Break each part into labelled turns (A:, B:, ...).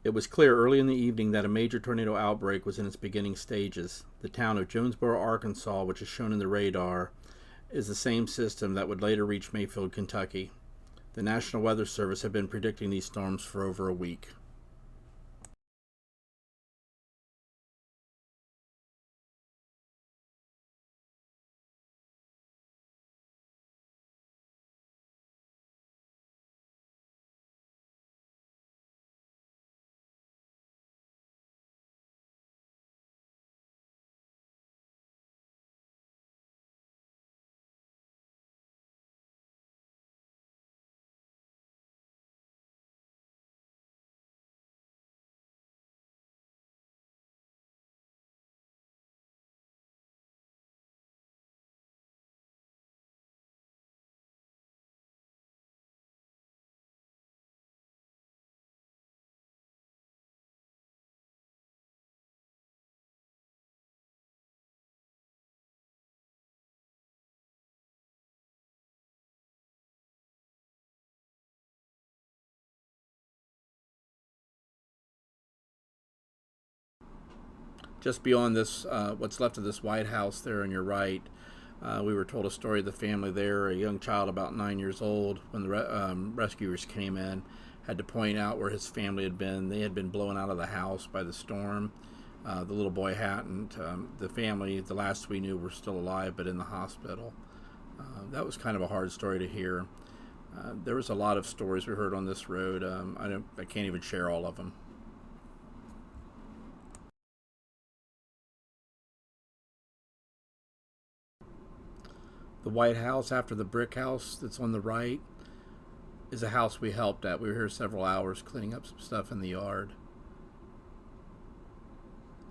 A: It was clear early in the evening that a major tornado outbreak was in its beginning stages. The town of Jonesboro, Arkansas, which is shown in the radar, is the same system that would later reach Mayfield, Kentucky. The National Weather Service had been predicting these storms for over a week. Just beyond this, what's left of this White House there on your right, we were told a story of the family there. A young child about 9 years old, when the rescuers came in, had to point out where his family had been. They had been blown out of the house by the storm. The little boy hadn't. The family, the last we knew, were still alive but in the hospital. That was kind of a hard story to hear. There was a lot of stories we heard on this road. I can't even share all of them. The White House, after the brick house that's on the right, is a house we helped at. We were here several hours cleaning up some stuff in the yard.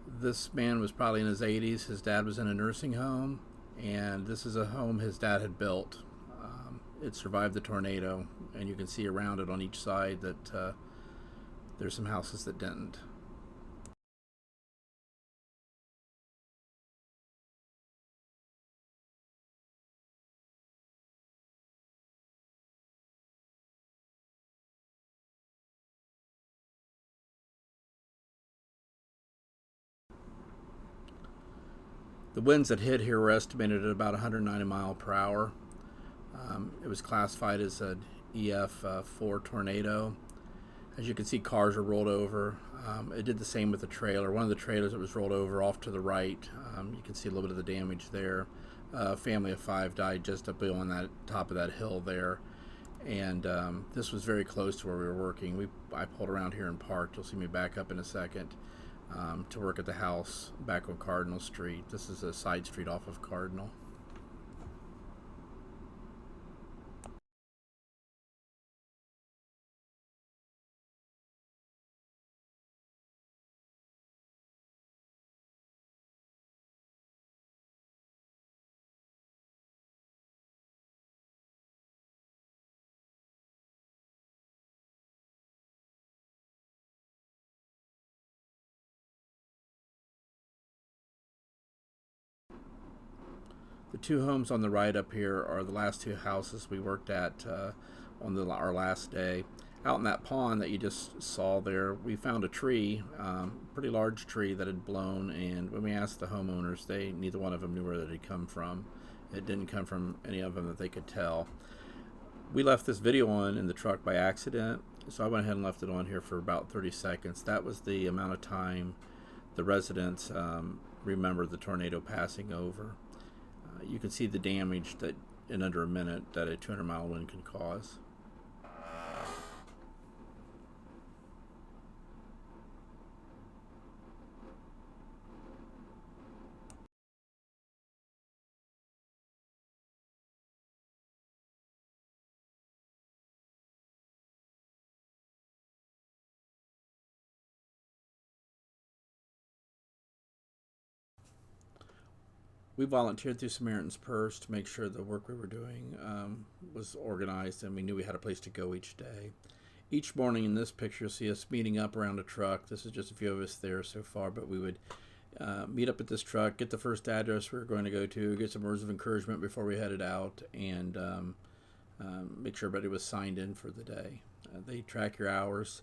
A: This man was probably in his 80s. His dad was in a nursing home, and this is a home his dad had built. It survived the tornado, and you can see around it on each side that there's some houses that didn't. The winds that hit here were estimated at about 190 mile per hour. It was classified as an EF4 tornado. As you can see, cars are rolled over. It did the same with the trailer. One of the trailers that was rolled over off to the right, you can see a little bit of the damage there. A family of 5 died just up on that top of that hill there. And this was very close to where we were working. I pulled around here and parked. You'll see me back up in a second to work at the house back on Cardinal Street. This is a side street off of Cardinal. The two homes on the right up here are the last two houses we worked at on our last day. Out in that pond that you just saw there, we found a tree, pretty large tree that had blown, and when we asked the homeowners, neither one of them knew where it had come from. It didn't come from any of them that they could tell. We left this video on in the truck by accident, so I went ahead and left it on here for about 30 seconds. That was the amount of time the residents remembered the tornado passing over. You can see the damage that in under a minute that a 200-mile wind can cause. We volunteered through Samaritan's Purse to make sure the work we were doing was organized and we knew we had a place to go each day. Each morning in this picture, you'll see us meeting up around a truck. This is just a few of us there so far, but we would meet up at this truck, get the first address we were going to go to, get some words of encouragement before we headed out, and make sure everybody was signed in for the day. They track your hours,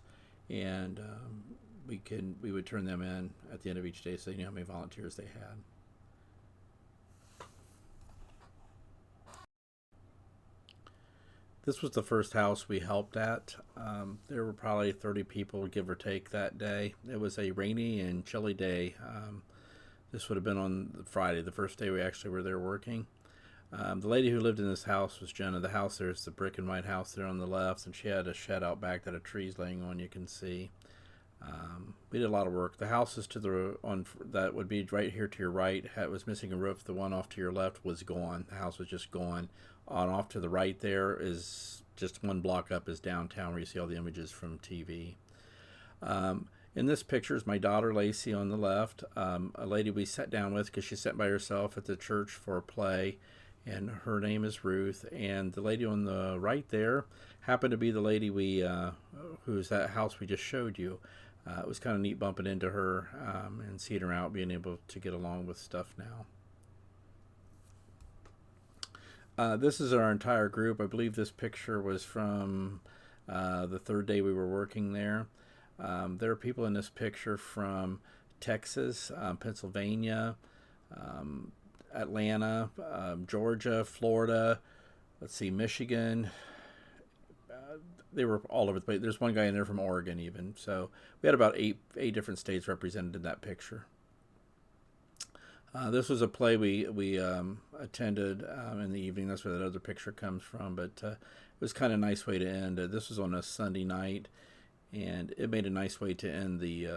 A: and we would turn them in at the end of each day so they knew how many volunteers they had. This was the first house we helped at. There were probably 30 people, give or take, that day. It was a rainy and chilly day. This would have been on Friday, the first day we actually were there working. The lady who lived in this house was Jenna. The house there is the brick and white house there on the left, and she had a shed out back that a tree's laying on. You can see. We did a lot of work. The houses to the on that would be right here to your right was missing a roof. The one off to your left was gone. The house was just gone. On off to the right there is just one block up is downtown where you see all the images from TV. In this picture is my daughter Lacey on the left, a lady we sat down with because she sat by herself at the church for a play, and her name is Ruth. And the lady on the right there happened to be the lady who's that house we just showed you. It was kind of neat bumping into her and seeing her out, being able to get along with stuff now. This is our entire group. I believe this picture was from the third day we were working there. There are people in this picture from Texas, Pennsylvania, Atlanta, Georgia, Florida, let's see, Michigan. They were all over the place. There's one guy in there from Oregon even. So we had about eight different states represented in that picture. This was a play we attended in the evening. That's where that other picture comes from. But it was kind of a nice way to end. This was on a Sunday night, and it made a nice way to end the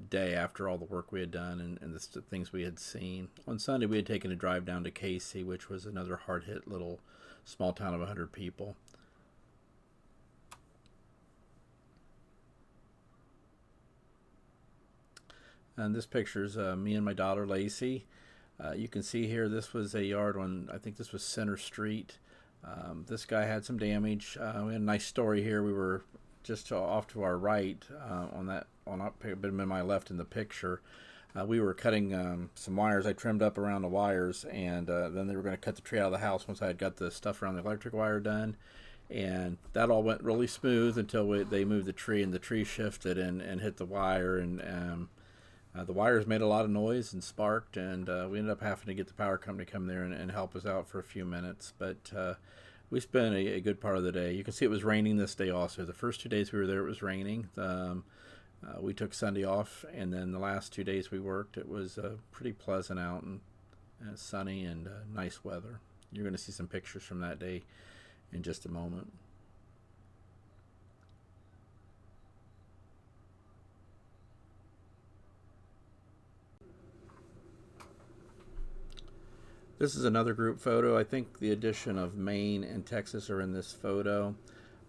A: day after all the work we had done and the things we had seen. On Sunday, we had taken a drive down to Casey, which was another hard-hit little small town of 100 people. And this picture is me and my daughter Lacey. You can see here this was a yard on, I think this was Center Street. This guy had some damage. We had a nice story here. We were just off to our right on my left in the picture. We were cutting some wires. I trimmed up around the wires, and then they were going to cut the tree out of the house once I had got the stuff around the electric wire done. And that all went really smooth until they moved the tree, and the tree shifted and hit the wire, and the wires made a lot of noise and sparked, and we ended up having to get the power company to come there and help us out for a few minutes. But we spent a good part of the day. You can see it was raining this day also. The first 2 days we were there, it was raining. We took Sunday off, and then the last 2 days we worked, it was pretty pleasant out and sunny and nice weather. You're going to see some pictures from that day in just a moment. This is another group photo. I think the addition of Maine and Texas are in this photo.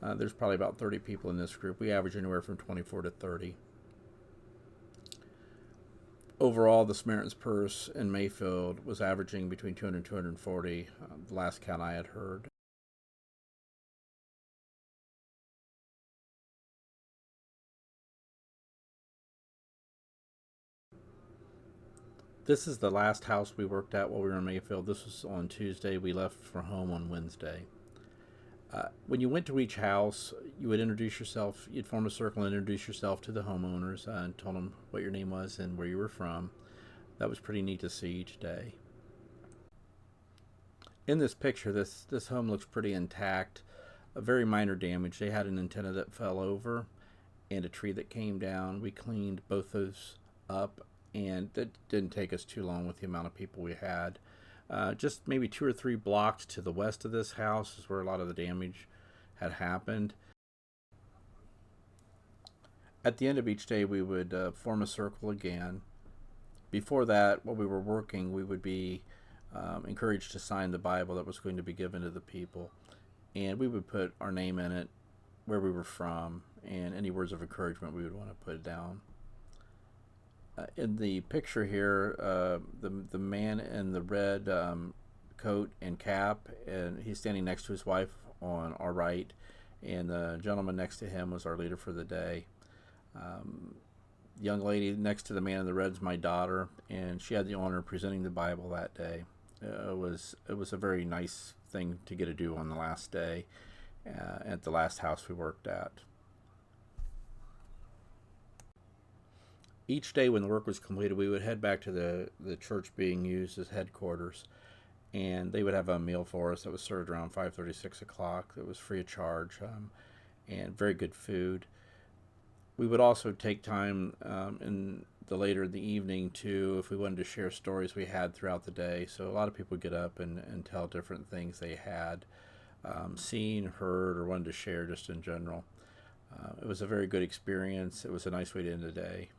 A: There's probably about 30 people in this group. We average anywhere from 24 to 30. Overall, the Samaritan's Purse in Mayfield was averaging between 200 and 240, the last count I had heard. This is the last house we worked at while we were in Mayfield. This was on Tuesday. We left for home on Wednesday. When you went to each house, you would introduce yourself. You'd form a circle and introduce yourself to the homeowners and told them what your name was and where you were from. That was pretty neat to see each day. In this picture, this home looks pretty intact. A very minor damage. They had an antenna that fell over and a tree that came down. We cleaned both those up, and it didn't take us too long with the amount of people we had. Just maybe 2 or 3 blocks to the west of this house is where a lot of the damage had happened. At the end of each day, we would form a circle again. Before that, while we were working, we would be encouraged to sign the Bible that was going to be given to the people. And we would put our name in it, where we were from, and any words of encouragement we would want to put down. In the picture here, the man in the red coat and cap, and he's standing next to his wife on our right, and the gentleman next to him was our leader for the day. Young lady next to the man in the red is my daughter, and she had the honor of presenting the Bible that day. It was a very nice thing to get to do on the last day at the last house we worked at. Each day when the work was completed, we would head back to the church being used as headquarters, and they would have a meal for us that was served around 5:30, 6 o'clock. It was free of charge, and very good food. We would also take time in the later in the evening to, if we wanted to share stories we had throughout the day. So a lot of people get up and tell different things they had seen, heard, or wanted to share just in general. It was a very good experience. It was a nice way to end the day.